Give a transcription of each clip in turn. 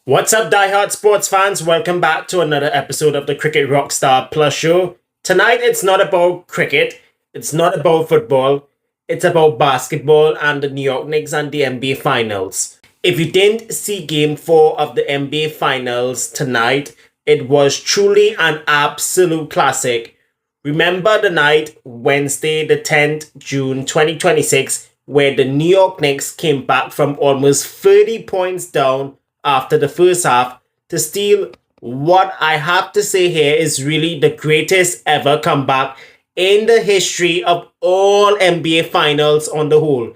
What's up, diehard sports fans? Welcome back to another episode of the Cricket Rockstar Plus Show. Tonight, it's not about cricket, it's not about football, it's about basketball and the New York Knicks and the NBA Finals. If you didn't see Game 4 of the NBA Finals tonight, it was truly an absolute classic. Remember the night, Wednesday, the 10th June 2026, where the New York Knicks came back from almost 30 points down after the first half to steal what I have to say here is really the greatest ever comeback in the history of all NBA Finals on the whole.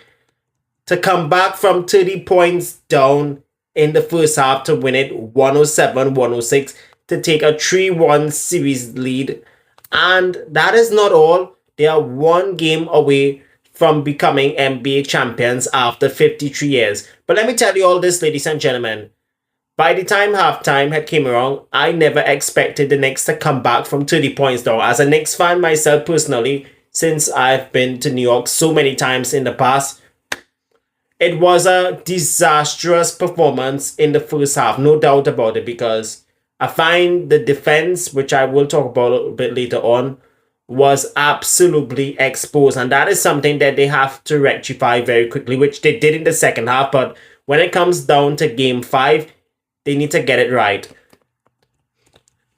To come back from 30 points down in the first half to win it 107-106 to take a 3-1 series lead. And that is not all. They are one game away from becoming NBA champions after 53 years. But let me tell you all this, ladies and gentlemen. By the time halftime had came around, I never expected the Knicks to come back from 30 points down. As a Knicks fan myself personally, since I've been to New York so many times in the past, it was a disastrous performance in the first half, no doubt about it, because I find the defense, which I will talk about a little bit later on, was absolutely exposed. And that is something that they have to rectify very quickly, which they did in the second half. But when it comes down to Game 5, they need to get it right.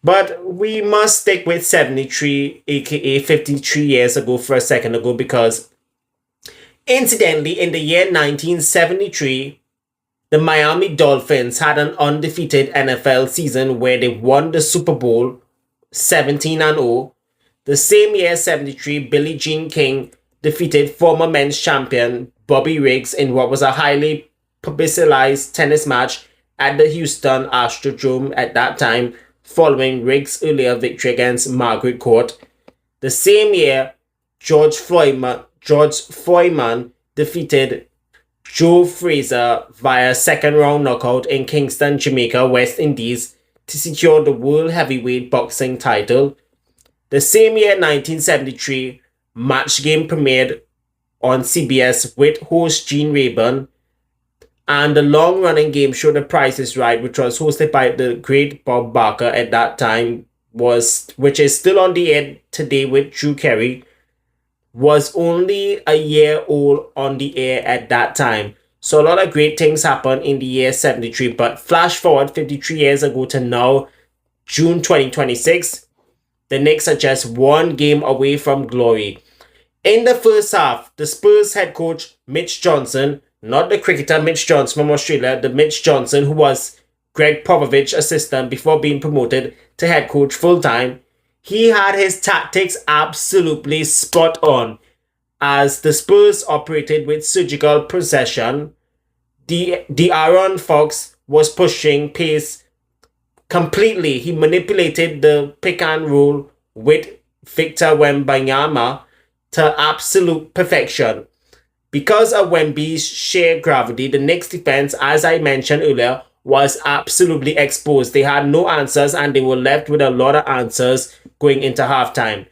But we must stick with 73, aka 53 years ago for a second ago, because incidentally, in the year 1973, the Miami Dolphins had an undefeated NFL season where they won the Super Bowl 17-0. The same year, 73, Billie Jean King defeated former men's champion Bobby Riggs in what was a highly publicized tennis match at the Houston Astrodome at that time, following Riggs' earlier victory against Margaret Court. The same year, George Foreman defeated Joe Frazier via second-round knockout in Kingston, Jamaica, West Indies, to secure the World Heavyweight Boxing title. The same year, 1973, Match Game premiered on CBS with host Gene Rayburn, and the long-running game show The Price is Right, which was hosted by the great Bob Barker at that time, which is still on the air today with Drew Carey, was only a year old on the air at that time. So a lot of great things happened in the year 73, but flash forward 53 years ago to now, June 2026, the Knicks are just one game away from glory. In the first half, the Spurs head coach Mitch Johnson, not the cricketer Mitch Johnson from Australia, the Mitch Johnson who was Greg Popovich's assistant before being promoted to head coach full-time, he had his tactics absolutely spot on. As the Spurs operated with surgical precision, the Aaron Fox was pushing pace completely. He manipulated the pick and roll with Victor Wembanyama to absolute perfection. Because of Wemby's sheer gravity, the Knicks defense, as I mentioned earlier, was absolutely exposed. They had no answers and they were left with a lot of answers going into halftime.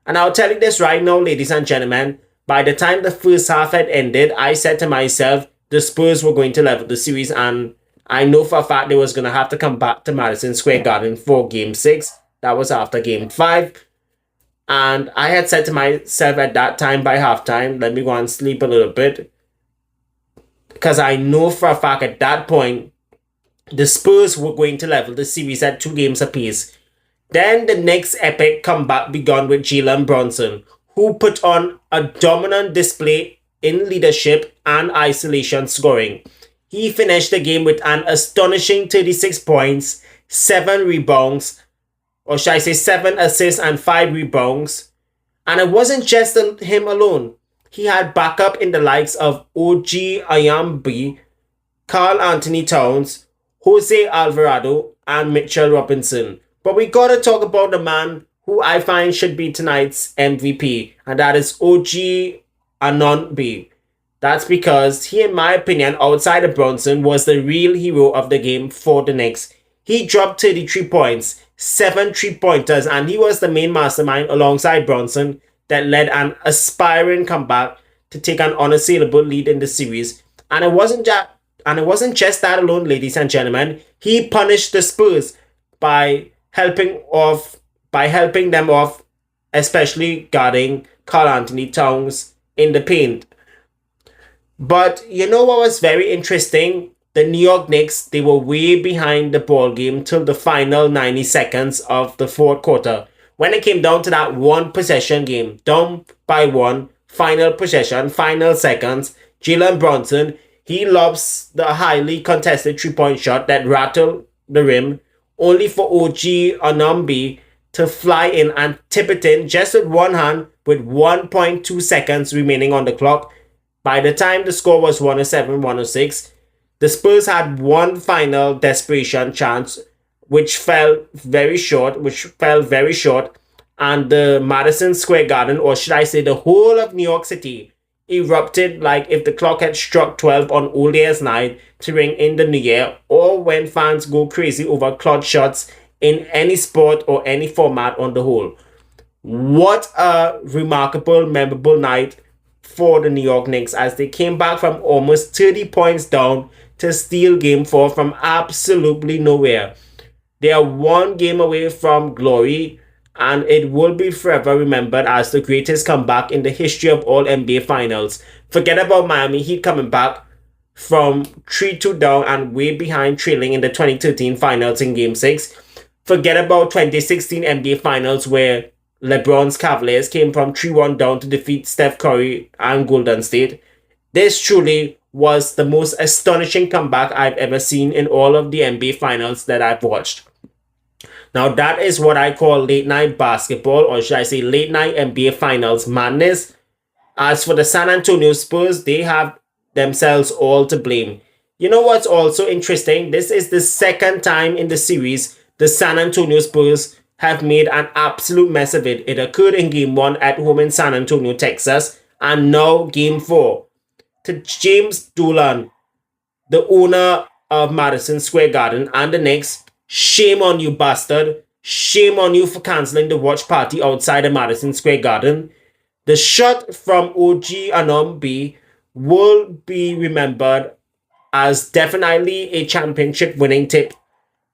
And I'll tell you this right now, ladies and gentlemen, by the time the first half had ended, I said to myself, the Spurs were going to level the series, and I know for a fact they was going to have to come back to Madison Square Garden for Game 6. That was after Game 5. And I had said to myself at that time by halftime, let me go and sleep a little bit. Because I know for a fact at that point, the Spurs were going to level the series at 2 games apiece. Then the next epic comeback began with Jalen Brunson, who put on a dominant display in leadership and isolation scoring. He finished the game with an astonishing 36 points, 7 rebounds, or should I say 7 assists and 5 rebounds. And it wasn't just him alone. He had backup in the likes of OG Anunoby, Karl Anthony Towns, Jose Alvarado, and Mitchell Robinson. But we gotta talk about the man who I find should be tonight's MVP, and that is OG Anunoby. That's because he, in my opinion, outside of Brunson, was the real hero of the game for the Knicks. He dropped 33 points, 7 3-pointers, and he was the main mastermind alongside Brunson that led an aspiring comeback to take an unassailable lead in the series. And it wasn't And it wasn't just that alone, ladies and gentlemen. He punished the Spurs by helping them off, especially guarding Karl Anthony Towns in the paint. But you know what was very interesting? The New York Knicks, they were way behind the ball game till the final 90 seconds of the fourth quarter. When it came down to that one possession game, down by one, final possession, final seconds, Jalen Brunson, he lobs the highly contested three-point shot that rattled the rim, only for OG Anunoby to fly in and tip it in just with one hand with 1.2 seconds remaining on the clock. By the time the score was 107-106, the Spurs had one final desperation chance, which fell very short, and the Madison Square Garden, or should I say the whole of New York City, erupted like if the clock had struck 12 on Old Year's night to ring in the new year, or when fans go crazy over clutch shots in any sport or any format on the whole. What a remarkable, memorable night for the New York Knicks as they came back from almost 30 points down to steal Game 4 from absolutely nowhere. They are one game away from glory, and it will be forever remembered as the greatest comeback in the history of all NBA Finals. Forget about Miami Heat coming back from 3-2 down and way behind, trailing in the 2013 Finals in Game 6. Forget about 2016 NBA Finals where LeBron's Cavaliers came from 3-1 down to defeat Steph Curry and Golden State. This truly was the most astonishing comeback I've ever seen in all of the NBA Finals that I've watched. Now that is what I call late night basketball, or should I say late night NBA Finals madness. As for the San Antonio Spurs, they have themselves all to blame. You know what's also interesting? This is the second time in the series the San Antonio Spurs have made an absolute mess of it. It occurred in Game 1 at home in San Antonio, Texas, and now Game 4. To James Dolan, the owner of Madison Square Garden and the Knicks, shame on you, bastard. Shame on you for cancelling the watch party outside of Madison Square Garden. The shot from OG Anunoby will be remembered as definitely a championship winning tip.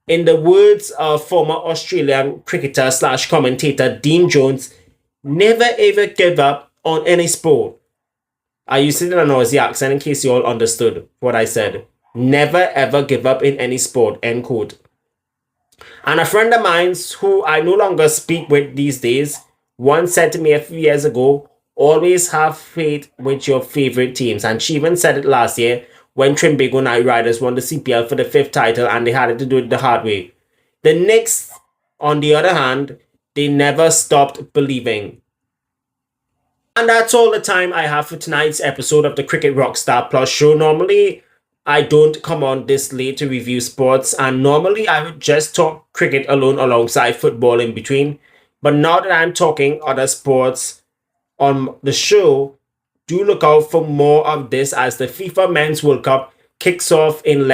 In the words of former Australian cricketer / commentator Dean Jones, never ever give up on any sport. I used it in an Aussie accent in case you all understood what I said. Never ever give up in any sport, end quote. And a friend of mine who I no longer speak with these days once said to me a few years ago, always have faith with your favorite teams. And she even said it last year when Trinbago Knight Riders won the CPL for the 5th title and they had to do it the hard way. The Knicks, on the other hand, they never stopped believing. And that's all the time I have for tonight's episode of the Cricket Rockstar Plus Show. Normally, I don't come on this late to review sports, and normally I would just talk cricket alone alongside football in between. But now that I'm talking other sports on the show, do look out for more of this as the FIFA Men's World Cup kicks off in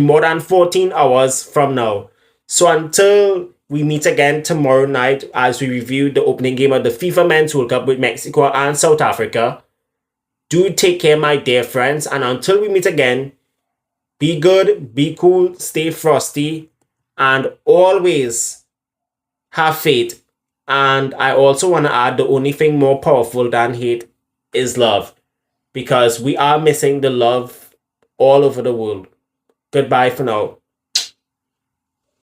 more than 14 hours from now. So until we meet again tomorrow night as we review the opening game of the FIFA Men's World Cup with Mexico and South Africa, do take care, my dear friends. And until we meet again, be good, be cool, stay frosty, and always have faith. And I also want to add, the only thing more powerful than hate is love, because we are missing the love all over the world. Goodbye for now.